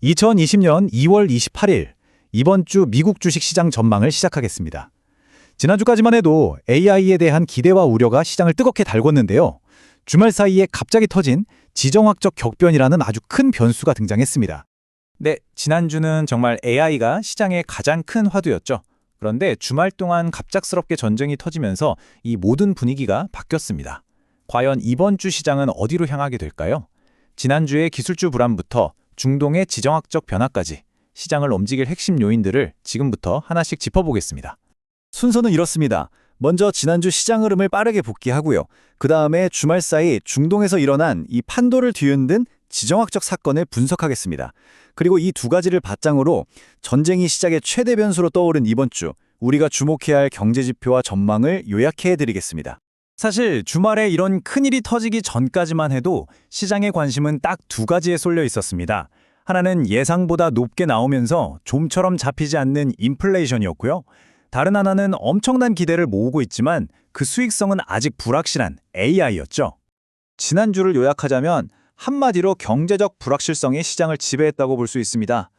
2020년 2월 28일, 이번 주 미국 주식시장 전망을 시작하겠습니다. 지난주까지만 해도 AI에 대한 기대와 우려가 시장을 뜨겁게 달궜는데요. 주말 사이에 갑자기 터진 지정학적 격변이라는 아주 큰 변수가 등장했습니다. 네, 지난주는 정말 AI가 시장의 가장 큰 화두였죠. 그런데 주말 동안 갑작스럽게 전쟁이 터지면서 이 모든 분위기가 바뀌었습니다. 과연 이번 주 시장은 어디로 향하게 될까요? 지난주의 기술주 불안부터 중동의 지정학적 변화까지 시장을 움직일 핵심 요인들을 지금부터 하나씩 짚어보겠습니다. 순서는 이렇습니다. 먼저 지난주 시장 흐름을 빠르게 복귀하고요. 그 다음에 주말 사이 중동에서 일어난 이 판도를 뒤흔든 지정학적 사건을 분석하겠습니다. 그리고 이 두 가지를 바탕으로 전쟁이 시작의 최대 변수로 떠오른 이번 주, 우리가 주목해야 할 경제지표와 전망을 요약해드리겠습니다. 사실 주말에 이런 큰일이 터지기 전까지만 해도 시장의 관심은 딱 두 가지에 쏠려 있었습니다. 하나는 예상보다 높게 나오면서 좀처럼 잡히지 않는 인플레이션이었고요. 다른 하나는 엄청난 기대를 모으고 있지만 그 수익성은 아직 불확실한 AI였죠. 지난주를 요약하자면 한마디로 경제적 불확실성이 시장을 지배했다고 볼 수 있습니다.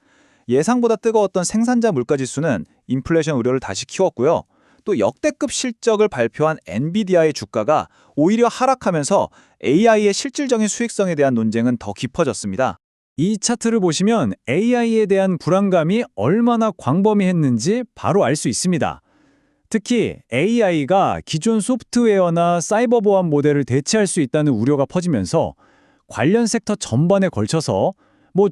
예상보다 뜨거웠던 생산자 물가지수는 인플레이션 우려를 다시 키웠고요. 또 역대급 실적을 발표한 엔비디아의 주가가 오히려 하락하면서 AI의 실질적인 수익성에 대한 논쟁은 더 깊어졌습니다. 이 차트를 보시면 AI에 대한 불안감이 얼마나 광범위했는지 바로 알 수 있습니다. 특히 AI가 기존 소프트웨어나 사이버 보안 모델을 대체할 수 있다는 우려가 퍼지면서 관련 섹터 전반에 걸쳐서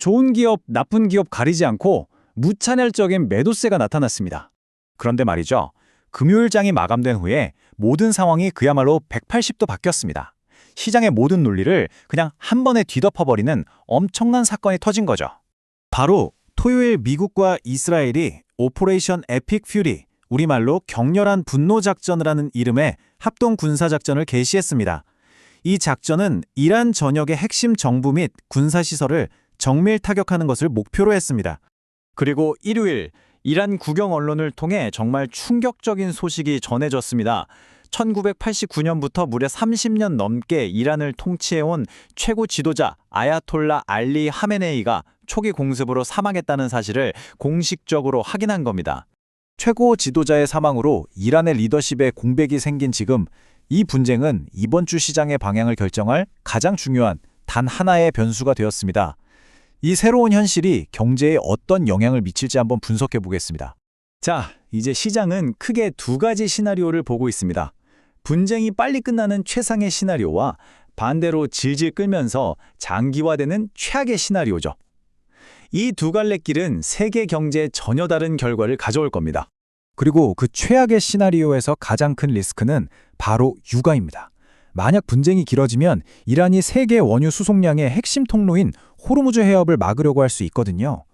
좋은 기업, 나쁜 기업 가리지 않고 무차별적인 매도세가 나타났습니다. 그런데 말이죠. 금요일장이 마감된 후에 모든 상황이 그야말로 180도 바뀌었습니다. 시장의 모든 논리를 그냥 한 번에 뒤덮어버리는 엄청난 사건이 터진 거죠. 바로 토요일 미국과 이스라엘이 오퍼레이션 에픽 퓨리, 우리말로 격렬한 분노 작전이라는 이름의 합동 군사작전을 개시했습니다. 이 작전은 이란 전역의 핵심 정부 및 군사시설을 정밀 타격하는 것을 목표로 했습니다. 그리고 일요일, 이란 국영 언론을 통해 정말 충격적인 소식이 전해졌습니다. 1989년부터 무려 30년 넘게 이란을 통치해온 최고 지도자 아야톨라 알리 하메네이가 초기 공습으로 사망했다는 사실을 공식적으로 확인한 겁니다. 최고 지도자의 사망으로 이란의 리더십에 공백이 생긴 지금, 이 분쟁은 이번 주 시장의 방향을 결정할 가장 중요한 단 하나의 변수가 되었습니다. 이 새로운 현실이 경제에 어떤 영향을 미칠지 한번 분석해 보겠습니다. 자, 이제 시장은 크게 두 가지 시나리오를 보고 있습니다. 분쟁이 빨리 끝나는 최상의 시나리오와 반대로 질질 끌면서 장기화되는 최악의 시나리오죠. 이 두 갈래 길은 세계 경제에 전혀 다른 결과를 가져올 겁니다. 그리고 그 최악의 시나리오에서 가장 큰 리스크는 바로 유가입니다. 만약 분쟁이 길어지면 이란이 세계 원유 수송량의 핵심 통로인 호르무즈 해협을 막으려고 할 수 있거든요.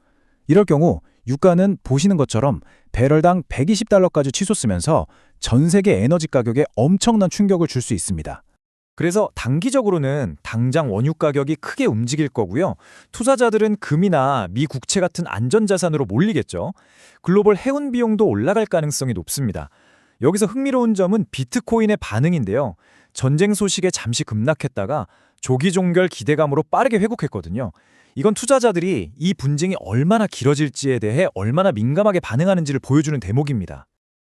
이럴 경우 유가는 보시는 것처럼 배럴당 120달러까지 치솟으면서 전 세계 에너지 가격에 엄청난 충격을 줄 수 있습니다. 그래서 단기적으로는 당장 원유 가격이 크게 움직일 거고요. 투자자들은 금이나 미 국채 같은 안전자산으로 몰리겠죠. 글로벌 해운 비용도 올라갈 가능성이 높습니다. 여기서 흥미로운 점은 비트코인의 반응인데요. 전쟁 소식에 잠시 급락했다가 조기 종결 기대감으로 빠르게 회복했거든요. 이건 투자자들이 이 분쟁이 얼마나 길어질지에 대해 얼마나 민감하게 반응하는지를 보여주는 대목입니다.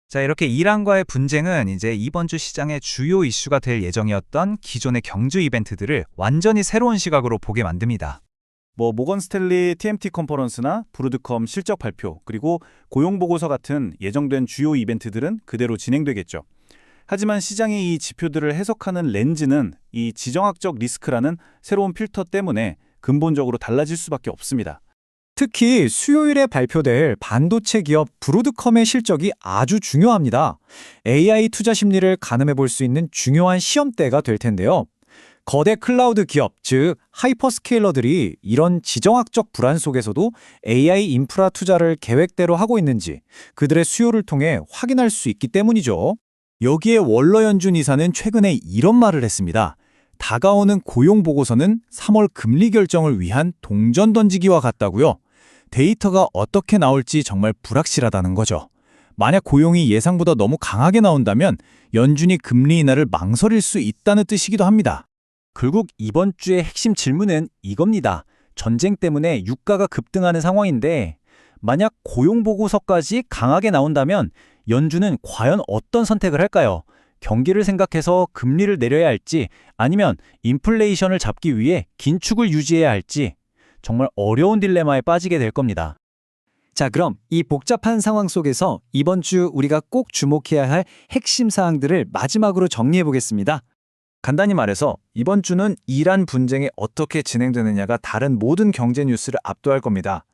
자, 이렇게 이란과의 분쟁은 이제 이번 주 시장의 주요 이슈가 될 예정이었던 기존의 경주 이벤트들을 완전히 새로운 시각으로 보게 만듭니다. 모건 스탠리 TMT 컨퍼런스나 브로드컴 실적 발표, 그리고 고용 보고서 같은 예정된 주요 이벤트들은 그대로 진행되겠죠. 하지만 시장이 이 지표들을 해석하는 렌즈는 이 지정학적 리스크라는 새로운 필터 때문에 근본적으로 달라질 수밖에 없습니다. 특히 수요일에 발표될 반도체 기업 브로드컴의 실적이 아주 중요합니다. AI 투자 심리를 가늠해 볼 수 있는 중요한 시험대가 될 텐데요. 거대 클라우드 기업, 즉 하이퍼스케일러들이 이런 지정학적 불안 속에서도 AI 인프라 투자를 계획대로 하고 있는지 그들의 수요를 통해 확인할 수 있기 때문이죠. 여기에 월러연준 이사는 최근에 이런 말을 했습니다. 다가오는 고용 보고서는 3월 금리 결정을 위한 동전 던지기와 같다고요. 데이터가 어떻게 나올지 정말 불확실하다는 거죠. 만약 고용이 예상보다 너무 강하게 나온다면 연준이 금리 인하를 망설일 수 있다는 뜻이기도 합니다. 결국 이번 주의 핵심 질문은 이겁니다. 전쟁 때문에 유가가 급등하는 상황인데 만약 고용보고서까지 강하게 나온다면 연준은 과연 어떤 선택을 할까요? 경기를 생각해서 금리를 내려야 할지 아니면 인플레이션을 잡기 위해 긴축을 유지해야 할지 정말 어려운 딜레마에 빠지게 될 겁니다. 자, 그럼 이 복잡한 상황 속에서 이번 주 우리가 꼭 주목해야 할 핵심 사항들을 마지막으로 정리해 보겠습니다. 간단히 말해서 이번 주는 이란 분쟁이 어떻게 진행되느냐가 다른 모든 경제 뉴스를 압도할 겁니다.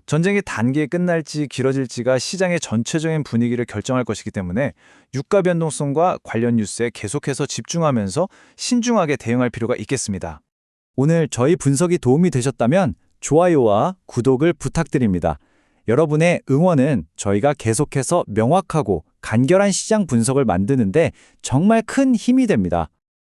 전쟁이 단기에 끝날지 길어질지가 시장의 전체적인 분위기를 결정할 것이기 때문에 유가 변동성과 관련 뉴스에 계속해서 집중하면서 신중하게 대응할 필요가 있겠습니다. 오늘 저희 분석이 도움이 되셨다면 좋아요와 구독을 부탁드립니다. 여러분의 응원은 저희가 계속해서 명확하고 간결한 시장 분석을 만드는데 정말 큰 힘이 됩니다.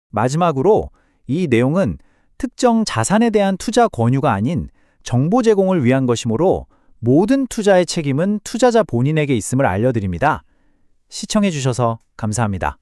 마지막으로 이 내용은 특정 자산에 대한 투자 권유가 아닌 정보 제공을 위한 것이므로 모든 투자의 책임은 투자자 본인에게 있음을 알려드립니다. 시청해주셔서 감사합니다.